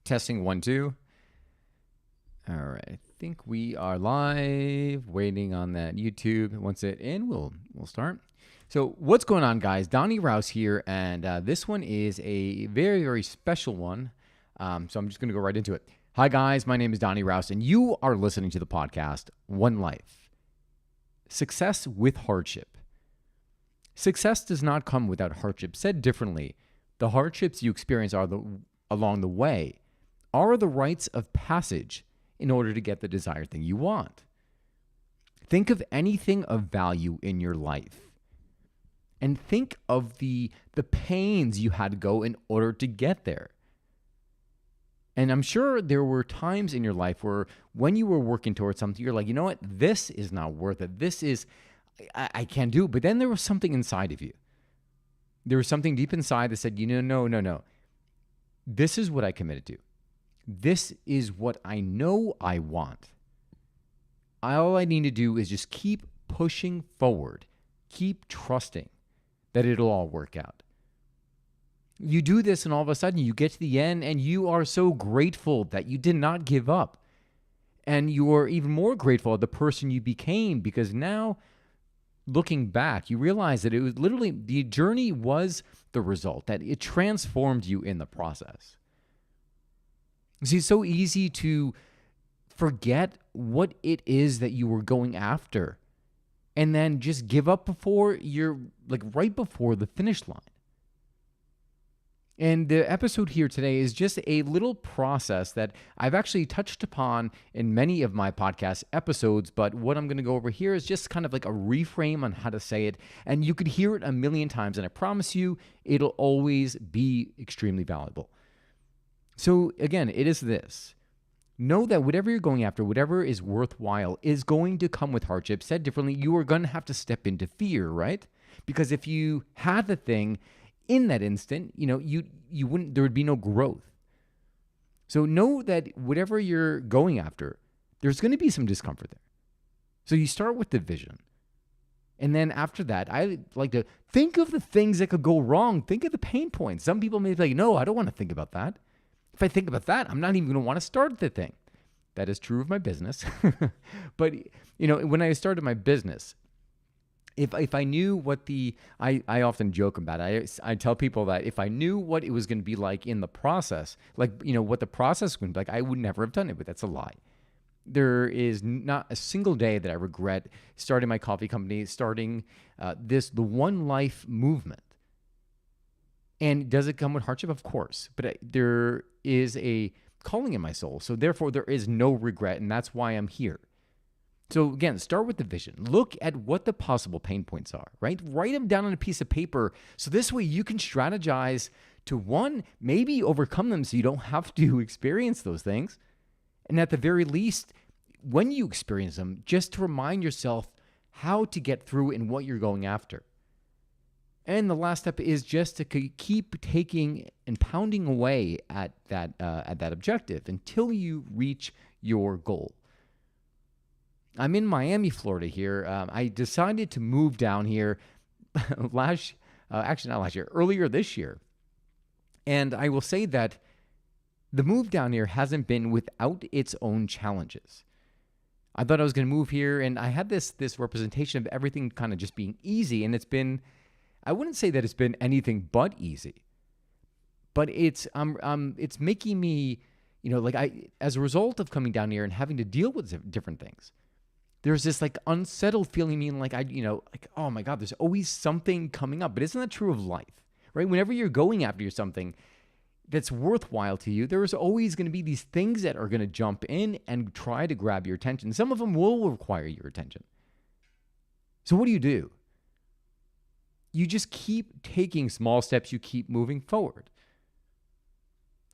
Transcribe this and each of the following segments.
Testing 1, 2. All right, I think we are live. Waiting on that YouTube. Once it's in, we'll start. So what's going on, guys? Donnie Rouse here, and this one is a very, very special one. So I'm just going to go right into it. Hi, guys. My name is Donnie Rouse, and you are listening to the podcast One Life. Success with hardship. Success does not come without hardship. Said differently, the hardships you experience along the way are the rites of passage in order to get the desired thing you want. Think of anything of value in your life and think of the pains you had to go in order to get there. And I'm sure there were times in your life where when you were working towards something, you're like, you know what, this is not worth it. I can't do it. But then there was something inside of you. There was something deep inside that said, no. This is what I committed to. This is what I know I want. All I need to do is just keep pushing forward, keep trusting that it'll all work out. You do this, and all of a sudden you get to the end and you are so grateful that you did not give up. And you are even more grateful of the person you became, because now, looking back, you realize that it was literally the journey was the result, that it transformed you in the process. See, it's so easy to forget what it is that you were going after and then just give up before you're right before the finish line. And the episode here today is just a little process that I've actually touched upon in many of my podcast episodes, but what I'm going to go over here is just kind of like a reframe on how to say it, and you could hear it a million times, and I promise you it'll always be extremely valuable. So again, it is this. Know that whatever you're going after, whatever is worthwhile, is going to come with hardship. Said differently, you are going to have to step into fear, right? Because if you had the thing in that instant, you wouldn't, there would be no growth. So know that whatever you're going after, there's going to be some discomfort there. So you start with the vision. And then after that, I like to think of the things that could go wrong. Think of the pain points. Some people may be like, no, I don't want to think about that. If I think about that, I'm not even going to want to start the thing. That is true of my business. But, when I started my business, if I knew what I often joke about it. I tell people that if I knew what it was going to be like in the process, what the process would be like, I would never have done it, but that's a lie. There is not a single day that I regret starting my coffee company, starting the One Life movement. And does it come with hardship? Of course. But there is a calling in my soul. So therefore, there is no regret. And that's why I'm here. So again, start with the vision. Look at what the possible pain points are, right? Write them down on a piece of paper. So this way you can strategize to, one, maybe overcome them so you don't have to experience those things. And at the very least, when you experience them, just to remind yourself how to get through and what you're going after. And the last step is just to keep taking and pounding away at that objective until you reach your goal. I'm in Miami, Florida here. I decided to move down here earlier this year. And I will say that the move down here hasn't been without its own challenges. I thought I was going to move here, and I had this representation of everything kind of just being easy, and it's been, I wouldn't say that it's been anything but easy, but it's making me, as a result of coming down here and having to deal with different things, there's this unsettled feeling, oh my God, there's always something coming up. But isn't that true of life, right? Whenever you're going after something that's worthwhile to you, there's always going to be these things that are going to jump in and try to grab your attention. Some of them will require your attention. So what do? You just keep taking small steps. You keep moving forward.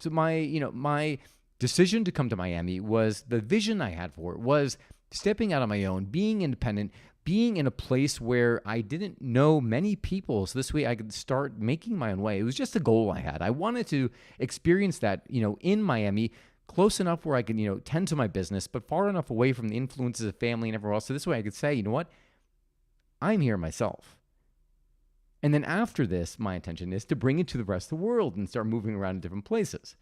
So my decision to come to Miami was, the vision I had for it was stepping out on my own, being independent, being in a place where I didn't know many people. So this way I could start making my own way. It was just a goal I had. I wanted to experience that, in Miami, close enough where I could, tend to my business, but far enough away from the influences of family and everywhere else. So this way I could say, you know what? I'm here myself. And then after this, my intention is to bring it to the rest of the world and start moving around in different places.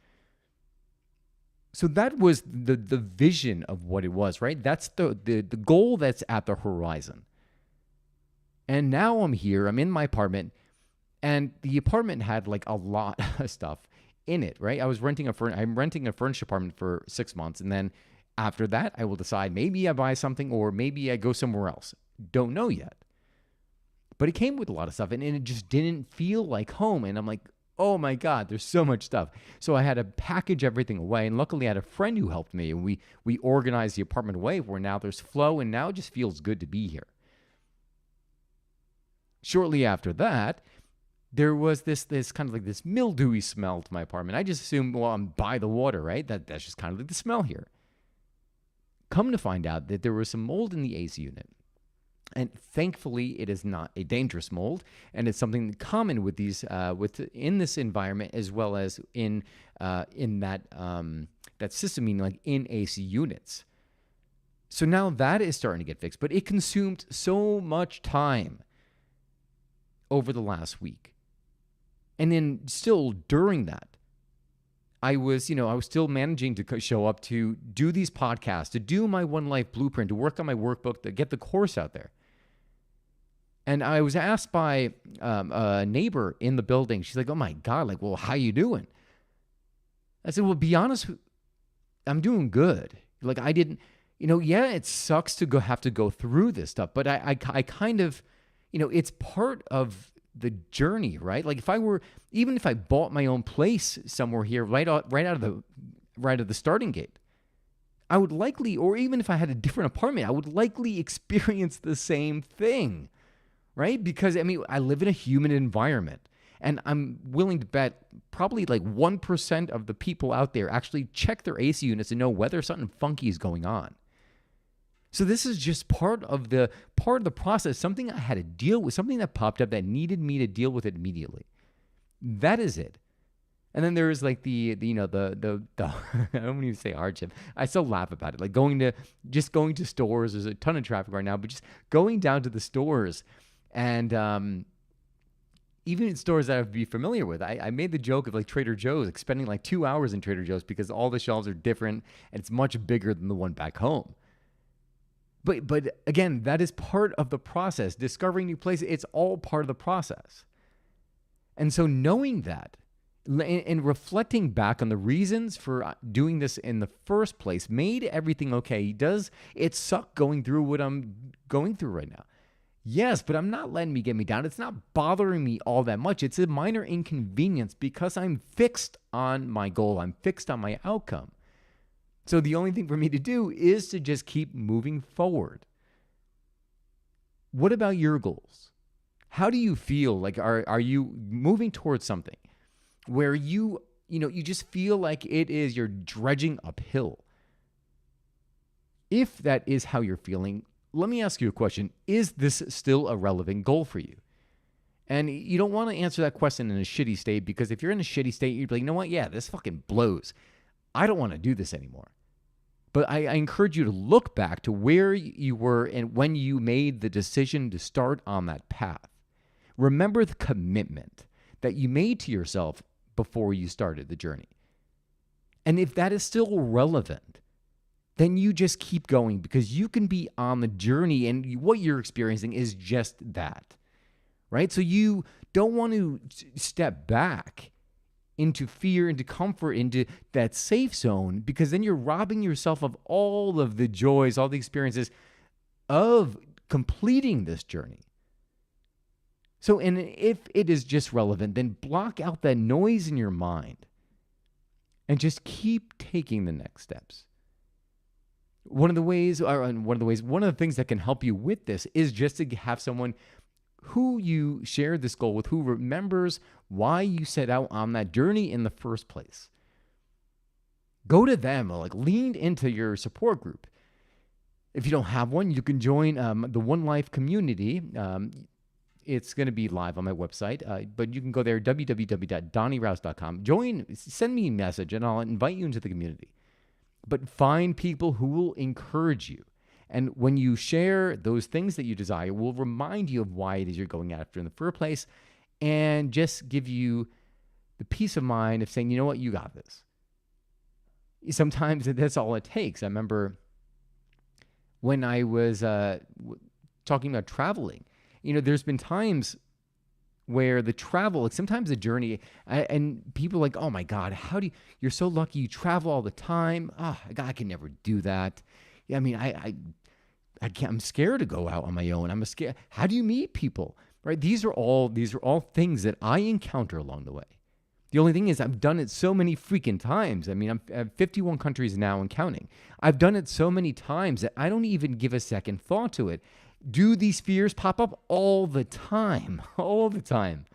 So that was the vision of what it was, right? That's the goal that's at the horizon. And now I'm here, I'm in my apartment, and the apartment had like a lot of stuff in it, right? I'm renting a furnished apartment for 6 months, and then after that, I will decide maybe I buy something or maybe I go somewhere else. Don't know yet. But it came with a lot of stuff, and it just didn't feel like home. And I'm like, oh my God, there's so much stuff. So I had to package everything away. And luckily, I had a friend who helped me, and we organized the apartment away where now there's flow, and now it just feels good to be here. Shortly after that, there was this kind of like this mildewy smell to my apartment. I just assumed, well, I'm by the water, right? That's just kind of like the smell here. Come to find out that there was some mold in the AC unit. And thankfully, it is not a dangerous mold, and it's something common with these, in this environment as well as in that system, meaning like in AC units. So now that is starting to get fixed, but it consumed so much time over the last week, and then still during that, I was still managing to show up to do these podcasts, to do my One Life Blueprint, to work on my workbook, to get the course out there. And I was asked by a neighbor in the building. She's like, "Oh my God, like, well, how you doing?" I said, "Well, be honest, I'm doing good. Like, I didn't, yeah, it sucks to have to go through this stuff, but I kind of, it's part of the journey, right? Like, even if I bought my own place somewhere here, right out of the starting gate, I would likely, or even if I had a different apartment, I would likely experience the same thing, right? Because I live in a human environment, and I'm willing to bet probably like 1% of the people out there actually check their AC units and know whether something funky is going on. So this is just part of the process, something I had to deal with, something that popped up that needed me to deal with it immediately. That is it. And then there's like the I don't even say hardship. I still laugh about it. Like going to stores. There's a ton of traffic right now, but just going down to the stores, and even in stores that I would be familiar with. I made the joke of like Trader Joe's, like spending like 2 hours in Trader Joe's because all the shelves are different and it's much bigger than the one back home. But again, that is part of the process. Discovering new places, it's all part of the process. And so knowing that and reflecting back on the reasons for doing this in the first place made everything okay. Does it suck going through what I'm going through right now? Yes, but I'm not letting me get me down. It's not bothering me all that much. It's a minor inconvenience because I'm fixed on my goal. I'm fixed on my outcome. So the only thing for me to do is to just keep moving forward. What about your goals? How do you feel? Like, are you moving towards something where you just feel like you're dredging uphill? If that is how you're feeling, let me ask you a question. Is this still a relevant goal for you? And you don't want to answer that question in a shitty state, because if you're in a shitty state, you'd be like, you know what? Yeah, this fucking blows. I don't want to do this anymore. But I encourage you to look back to where you were and when you made the decision to start on that path. Remember the commitment that you made to yourself before you started the journey. And if that is still relevant, then you just keep going, because you can be on the journey and what you're experiencing is just that, right? So you don't want to step back into fear, into comfort, into that safe zone, because then you're robbing yourself of all of the joys, all the experiences of completing this journey. So, and if it is just relevant, then block out that noise in your mind and just keep taking the next steps. One of the things that can help you with this is just to have someone who you share this goal with, who remembers why you set out on that journey in the first place. Go to them, or like lean into your support group. If you don't have one, you can join the One Life community. It's going to be live on my website, but you can go there, www.donnierouse.com. Join, send me a message, and I'll invite you into the community. But find people who will encourage you. And when you share those things that you desire, will remind you of why it is you're going after in the first place, and just give you the peace of mind of saying, you know what, you got this. sometimes that's all it takes. I remember when I was talking about traveling, there's been times where the travel, like sometimes the journey, and people are like, oh my God, you're so lucky you travel all the time. Oh, God, I can never do that. Yeah, I mean, I can't, I'm scared to go out on my own. I'm scared. How do you meet people? Right? These are all things that I encounter along the way. The only thing is I've done it so many freaking times. I mean, I'm at 51 countries now and counting. I've done it so many times that I don't even give a second thought to it. Do these fears pop up all the time? All the time.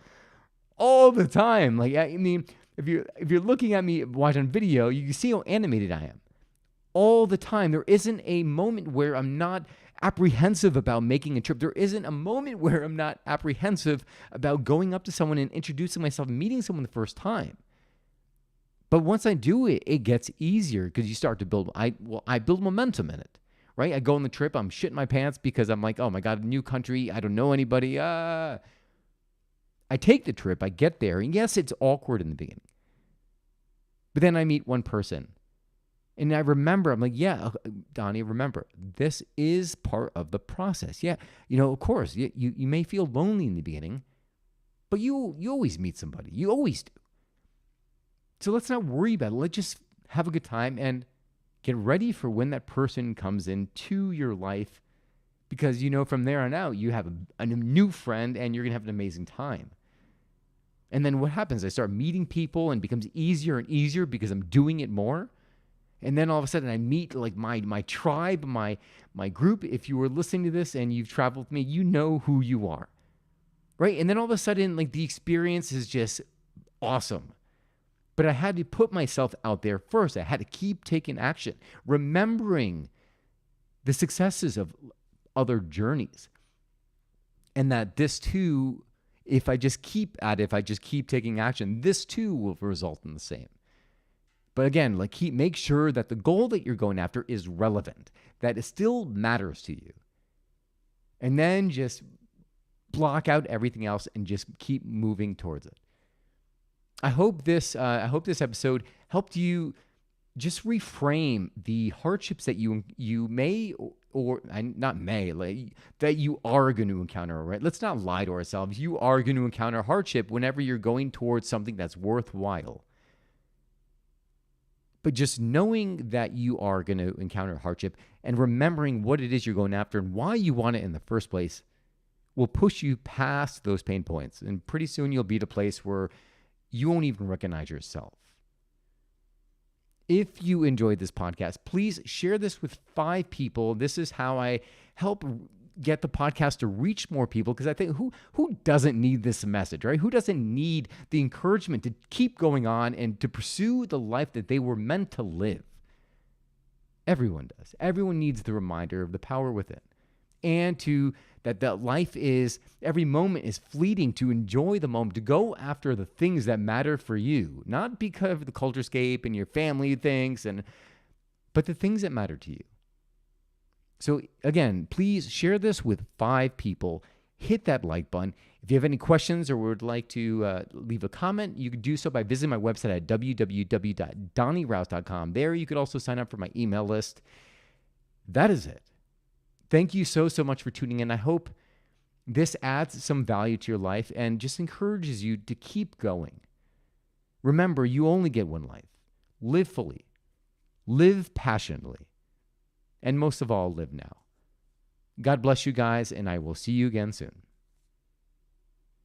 All the time. Like, I mean, if you're looking at me watching video, you can see how animated I am. All the time. There isn't a moment where I'm not apprehensive about making a trip. There isn't a moment where I'm not apprehensive about going up to someone and introducing myself, meeting someone the first time. But once I do it, it gets easier because you start to build, I build momentum in it, right? I go on the trip, I'm shitting my pants because I'm like, oh my God, new country, I don't know anybody. I take the trip, I get there, and yes, it's awkward in the beginning. But then I meet one person. And I remember, I'm like, yeah, Donnie, remember, this is part of the process. Yeah, of course, you may feel lonely in the beginning, but you always meet somebody. You always do. So let's not worry about it. Let's just have a good time and get ready for when that person comes into your life because, from there on out, you have a new friend and you're going to have an amazing time. And then what happens? I start meeting people and it becomes easier and easier because I'm doing it more. And then all of a sudden I meet like my tribe, my group. If you were listening to this and you've traveled with me, you know who you are, right? And then all of a sudden, like the experience is just awesome. But I had to put myself out there first. I had to keep taking action, remembering the successes of other journeys. And that this too, if I just keep at it, if I just keep taking action, this too will result in the same. But again, make sure that the goal that you're going after is relevant, that it still matters to you. And then just block out everything else and just keep moving towards it. I hope this episode helped you just reframe the hardships that you may or not may, that you are going to encounter, right? Let's not lie to ourselves. You are going to encounter hardship whenever you're going towards something that's worthwhile. But just knowing that you are going to encounter hardship and remembering what it is you're going after and why you want it in the first place will push you past those pain points. And pretty soon you'll be at a place where you won't even recognize yourself. If you enjoyed this podcast, please share this with 5 people. This is how I help get the podcast to reach more people, because I think who doesn't need this message, right? Who doesn't need the encouragement to keep going on and to pursue the life that they were meant to live? Everyone does. Everyone needs the reminder of the power within, and that life is, every moment is fleeting, to enjoy the moment, to go after the things that matter for you, not because of the culturescape and your family things, but the things that matter to you. So again, please share this with 5 people. Hit that like button. If you have any questions or would like to leave a comment, you can do so by visiting my website at www.donnierouse.com. There you could also sign up for my email list. That is it. Thank you so much for tuning in. I hope this adds some value to your life and just encourages you to keep going. Remember, you only get one life. Live fully. Live passionately. And most of all, live now. God bless you guys, and I will see you again soon.